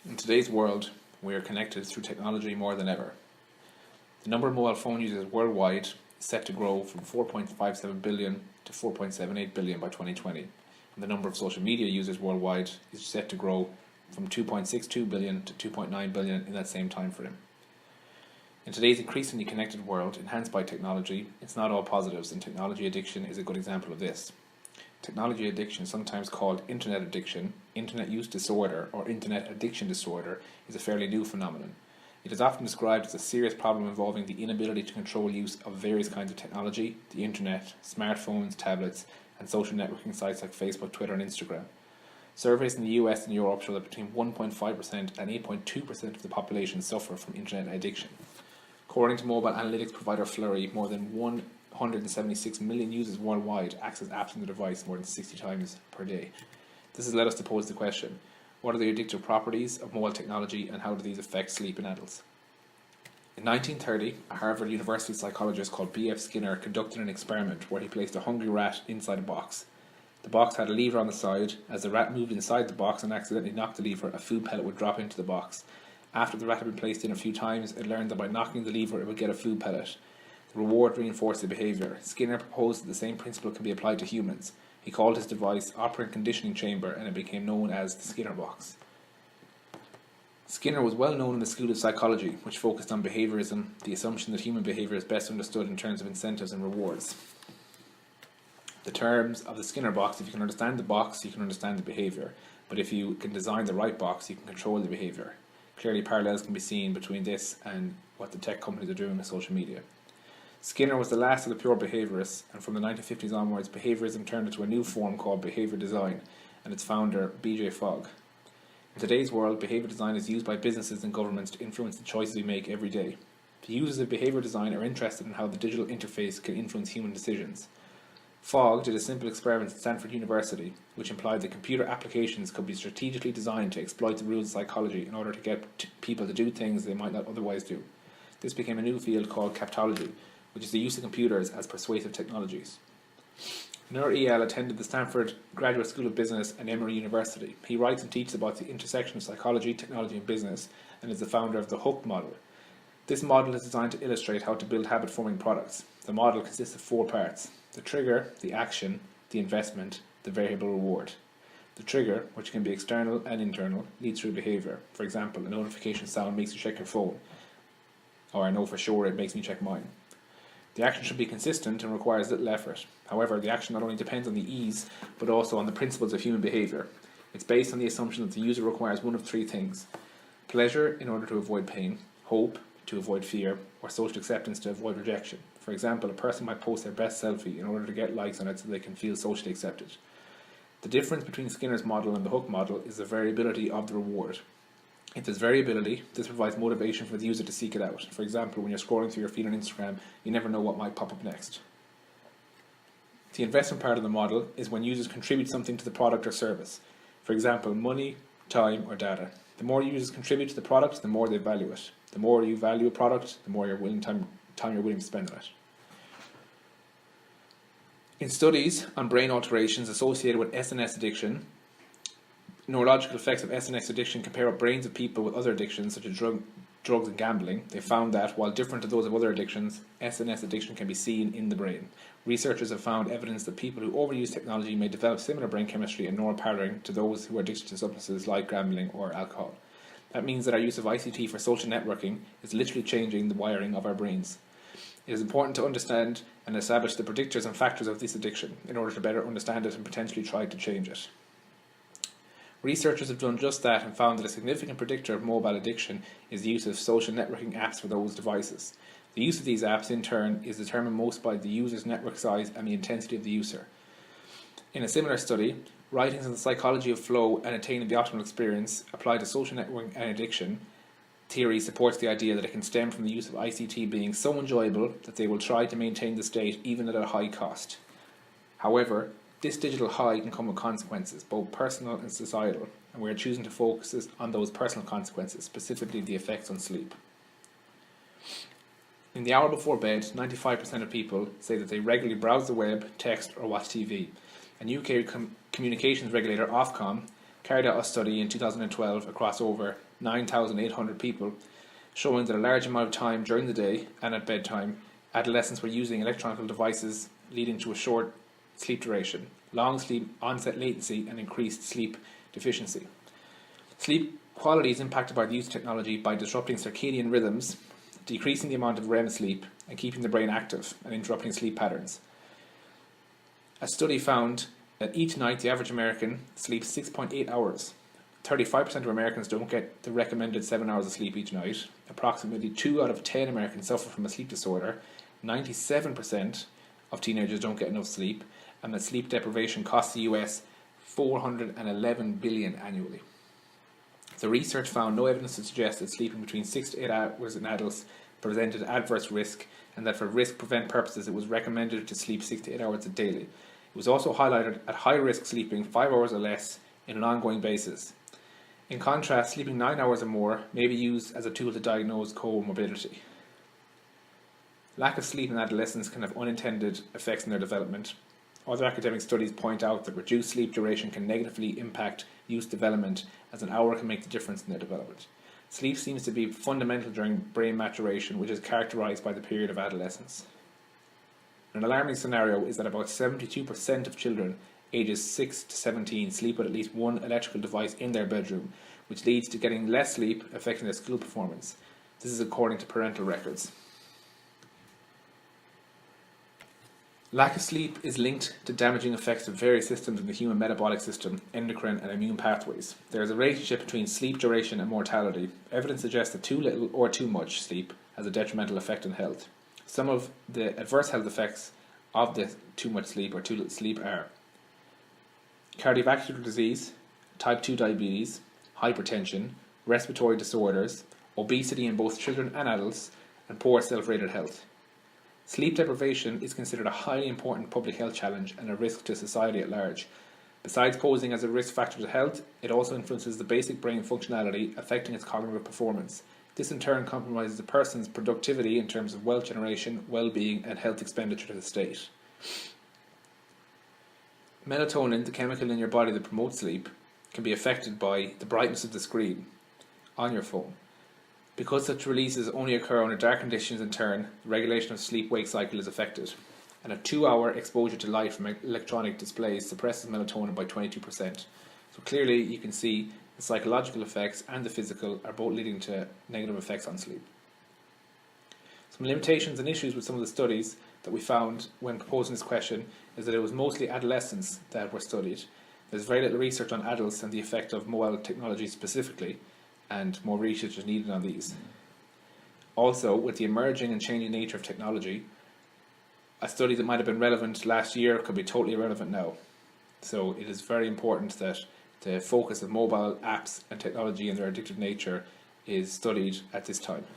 In today's world, we are connected through technology more than ever. The number of mobile phone users worldwide is set to grow from 4.57 billion to 4.78 billion by 2020, and the number of social media users worldwide is set to grow from 2.62 billion to 2.9 billion in that same time frame. In today's increasingly connected world, enhanced by technology, it's not all positives, and technology addiction is a good example of this. Technology addiction, sometimes called internet addiction, internet use disorder, or internet addiction disorder, is a fairly new phenomenon. It is often described as a serious problem involving the inability to control use of various kinds of technology, the internet, smartphones, tablets, and social networking sites like Facebook, Twitter, and Instagram. Surveys in the US and Europe show that between 1.5% and 8.2% of the population suffer from internet addiction. According to mobile analytics provider Flurry, more than 176 million users worldwide access apps on the device more than 60 times per day. This has led us to pose the question, what are the addictive properties of mobile technology and how do these affect sleep in adults? In 1930, a Harvard University psychologist called B.F. Skinner conducted an experiment where he placed a hungry rat inside a box. The box had a lever on the side. As the rat moved inside the box and accidentally knocked the lever, a food pellet would drop into the box. After the rat had been placed in a few times, it learned that by knocking the lever it would get a food pellet. The reward reinforced the behaviour. Skinner proposed that the same principle can be applied to humans. He called his device operant conditioning chamber, and it became known as the Skinner box. Skinner was well known in the school of psychology, which focused on behaviourism, the assumption that human behaviour is best understood in terms of incentives and rewards. The terms of the Skinner box: if you can understand the box, you can understand the behaviour, but if you can design the right box, you can control the behaviour. Clearly, parallels can be seen between this and what the tech companies are doing with social media. Skinner was the last of the pure behaviourists, and from the 1950s onwards, behaviorism turned into a new form called behaviour design, and its founder, B.J. Fogg. In today's world, behaviour design is used by businesses and governments to influence the choices we make every day. The users of behaviour design are interested in how the digital interface can influence human decisions. Fogg did a simple experiment at Stanford University, which implied that computer applications could be strategically designed to exploit the rules of psychology in order to get people to do things they might not otherwise do. This became a new field called captology, which is the use of computers as persuasive technologies. Nur E.L. attended the Stanford Graduate School of Business and Emory University. He writes and teaches about the intersection of psychology, technology, and business, and is the founder of the Hook model. This model is designed to illustrate how to build habit-forming products. The model consists of 4 parts: the trigger, the action, the investment, the variable reward. The trigger, which can be external and internal, leads through behaviour. For example, a notification sound makes you check your phone, or I know for sure it makes me check mine. The action should be consistent and requires little effort. However, the action not only depends on the ease, but also on the principles of human behaviour. It's based on the assumption that the user requires one of 3 things: pleasure in order to avoid pain, hope to avoid fear, or social acceptance to avoid rejection. For example, a person might post their best selfie in order to get likes on it so they can feel socially accepted. The difference between Skinner's model and the Hook model is the variability of the reward. If there's variability, this provides motivation for the user to seek it out. For example, when you're scrolling through your feed on Instagram, you never know what might pop up next. The investment part of the model is when users contribute something to the product or service. For example, money, time, or data. The more users contribute to the product, the more they value it. The more you value a product, the more time you're willing to spend on it. In studies on brain alterations associated with SNS addiction, neurological effects of SNS addiction compare up brains of people with other addictions such as drugs and gambling. They found that, while different to those of other addictions, SNS addiction can be seen in the brain. Researchers have found evidence that people who overuse technology may develop similar brain chemistry and neural patterning to those who are addicted to substances like gambling or alcohol. That means that our use of ICT for social networking is literally changing the wiring of our brains. It is important to understand and establish the predictors and factors of this addiction in order to better understand it and potentially try to change it. Researchers have done just that and found that a significant predictor of mobile addiction is the use of social networking apps for those devices. The use of these apps, in turn, is determined most by the user's network size and the intensity of the user. In a similar study, writings on the psychology of flow and attaining the optimal experience applied to social networking and addiction theory supports the idea that it can stem from the use of ICT being so enjoyable that they will try to maintain the state even at a high cost. However, this digital high can come with consequences, both personal and societal, and we are choosing to focus on those personal consequences, specifically the effects on sleep. In the hour before bed, 95% of people say that they regularly browse the web, text, or watch TV. A UK communications regulator, Ofcom, carried out a study in 2012 across over 9,800 people, showing that a large amount of time during the day and at bedtime, adolescents were using electronic devices, leading to a short sleep duration, long sleep onset latency, and increased sleep deficiency. Sleep quality is impacted by the use of technology by disrupting circadian rhythms, decreasing the amount of REM sleep, and keeping the brain active and interrupting sleep patterns. A study found that each night the average American sleeps 6.8 hours. 35% of Americans don't get the recommended 7 hours of sleep each night. Approximately 2 out of 10 Americans suffer from a sleep disorder. 97% of teenagers don't get enough sleep, and that sleep deprivation costs the US $411 billion annually. The research found no evidence to suggest that sleeping between 6 to 8 hours in adults presented adverse risk, and that for risk-prevent purposes it was recommended to sleep 6 to 8 hours daily. It was also highlighted at high-risk sleeping 5 hours or less in an ongoing basis. In contrast, sleeping 9 hours or more may be used as a tool to diagnose comorbidity. Lack of sleep in adolescents can have unintended effects on their development. Other academic studies point out that reduced sleep duration can negatively impact youth development, as an hour can make the difference in their development. Sleep seems to be fundamental during brain maturation, which is characterized by the period of adolescence. An alarming scenario is that about 72% of children ages 6 to 17 sleep with at least one electrical device in their bedroom, which leads to getting less sleep, affecting their school performance. This is according to parental records. Lack of sleep is linked to damaging effects of various systems in the human metabolic system, endocrine and immune pathways. There is a relationship between sleep duration and mortality. Evidence suggests that too little or too much sleep has a detrimental effect on health. Some of the adverse health effects of the too much sleep or too little sleep are cardiovascular disease, type 2 diabetes, hypertension, respiratory disorders, obesity in both children and adults, and poor self-rated health. Sleep deprivation is considered a highly important public health challenge and a risk to society at large. Besides posing as a risk factor to health, it also influences the basic brain functionality, affecting its cognitive performance. This in turn compromises a person's productivity in terms of wealth generation, well-being, and health expenditure to the state. Melatonin, the chemical in your body that promotes sleep, can be affected by the brightness of the screen on your phone. Because such releases only occur under dark conditions, in turn, the regulation of sleep-wake cycle is affected. And a 2-hour exposure to light from electronic displays suppresses melatonin by 22%. So clearly you can see the psychological effects and the physical are both leading to negative effects on sleep. Some limitations and issues with some of the studies that we found when proposing this question is that it was mostly adolescents that were studied. There's very little research on adults and the effect of mobile technology specifically, and more research is needed on these. Also, with the emerging and changing nature of technology, a study that might have been relevant last year could be totally irrelevant now. So it is very important that the focus of mobile apps and technology and their addictive nature is studied at this time.